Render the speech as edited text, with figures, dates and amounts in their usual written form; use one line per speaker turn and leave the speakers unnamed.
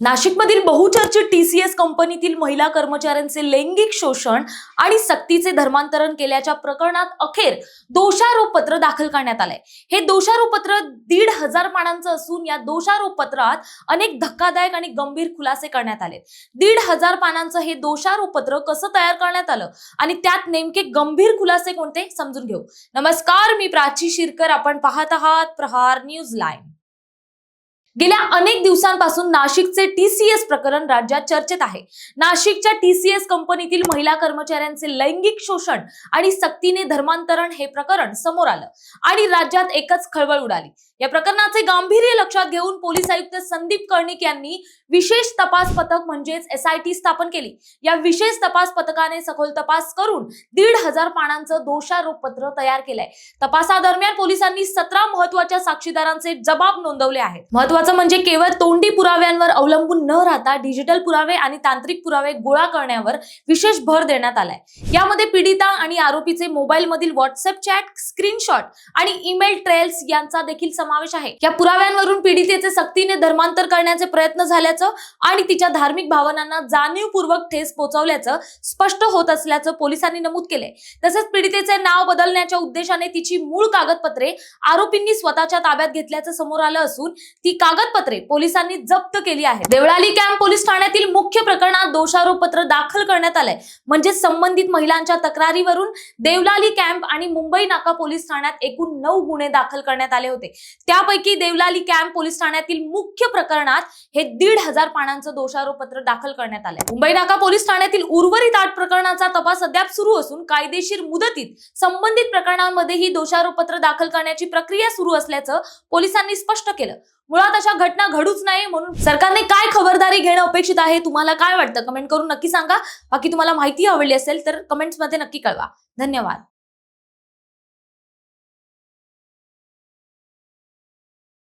नाशिकमधील बहुचर्चित टीसीएस कंपनीतील महिला कर्मचाऱ्यांचे लैंगिक शोषण आणि सक्तीचे धर्मांतरण केल्याच्या प्रकरणात अखेर दोषारोपपत्र दाखल करण्यात आलंय। हे दोषारोपपत्र 1,500 पानांचं असून या दोषारोपपत्रात अनेक धक्कादायक आणि गंभीर खुलासे करण्यात आले। 1,500 पानांचं हे दोषारोपपत्र कसं तयार करण्यात आलं आणि त्यात नेमके गंभीर खुलासे कोणते समजून घेऊ। नमस्कार, मी प्राची शिरकर, आपण पाहत आहात प्रहार न्यूज लाईव्ह। गेल्या अनेक दिवसांपासून नाशिकचे टीसीएस प्रकरण राज्यात चर्चेत आहे। नाशिकच्या टीसीएस कंपनीतील महिला कर्मचाऱ्यांचे लैंगिक शोषण आणि सक्तीने धर्मांतरण हे प्रकरण समोर आलं आणि राज्यात एकच खळबळ उडाली। या प्रकरणाचे गांभीर्य लक्षात घेऊन पोलीस आयुक्त संदीप कर्णिक यांनी विशेष तपास पथक म्हणजेच एसआयटी स्थापन केली। या विशेष तपास पथकाने सखोल तपास करून 1,500 पानांचं दोषारोपपत्र तयार केलंय। तपासादरम्यान पोलिसांनी 17 महत्त्वाच्या साक्षीदारांचे जबाब नोंदवले आहेत। महत्त्वाचं म्हणजे केवळ तोंडी पुराव्यांवर अवलंबून न राहता डिजिटल पुरावे आणि तांत्रिक पुरावे गोळा करण्यावर विशेष भर देण्यात आलाय। यामध्ये पीडिता आणि आरोपीचे मोबाईल मधील व्हॉट्सअप चॅट, स्क्रीनशॉट आणि ईमेल ट्रेल्स यांचा देखील समावेश आहे। या पुराव्यांवरून पीडितेचे सक्तीने धर्मांतर करण्याचे प्रयत्न झाल्याचं आणि तिच्या धार्मिक भावनांना जाणीवपूर्वक ठेस पोहोचवल्याचं स्पष्ट होत असल्याचं पोलिसांनी नमूद केलंय। तसेच पीडितेचे नाव बदलण्याच्या उद्देशाने तिची मूळ कागदपत्रे आरोपींनी स्वतःच्या ताब्यात घेतल्याचं समोर आलं असून ती कागदपत्रे पोलिसांनी जप्त केली आहेत। देवळाली कॅम्प पोलीस ठाण्यातील मुख्य प्रकरणात दोषारोपपत्र दाखल करण्यात आलंय। म्हणजे संबंधित महिलांच्या तक्रारीवरून देवळाली कॅम्प आणि मुंबई नाका पोलीस ठाण्यात एकूण 9 गुन्हे दाखल करण्यात आले होते। त्यापैकी देवळाली कॅम्प पोलीस ठाण्यातील मुख्य प्रकरणात हे 1,500 पानांचं दोषारोपपत्र दाखल करण्यात आलंय। मुंबई नाका पोलीस ठाण्यातील उर्वरित 8 प्रकरणाचा तपास अद्याप सुरू असून कायदेशीर मुदतीत संबंधित प्रकरणांमध्ये ही दोषारोपपत्र दाखल करण्याची प्रक्रिया सुरू असल्याचं पोलिसांनी स्पष्ट केलं। मुळात अशा घटना घडूच नये म्हणून सरकारने काय खबरदारी घेणं अपेक्षित आहे, तुम्हाला काय वाटतं कमेंट करून नक्की सांगा। बाकी तुम्हाला माहिती आवडली असेल तर कमेंट्स मध्ये नक्की कळवा। धन्यवाद।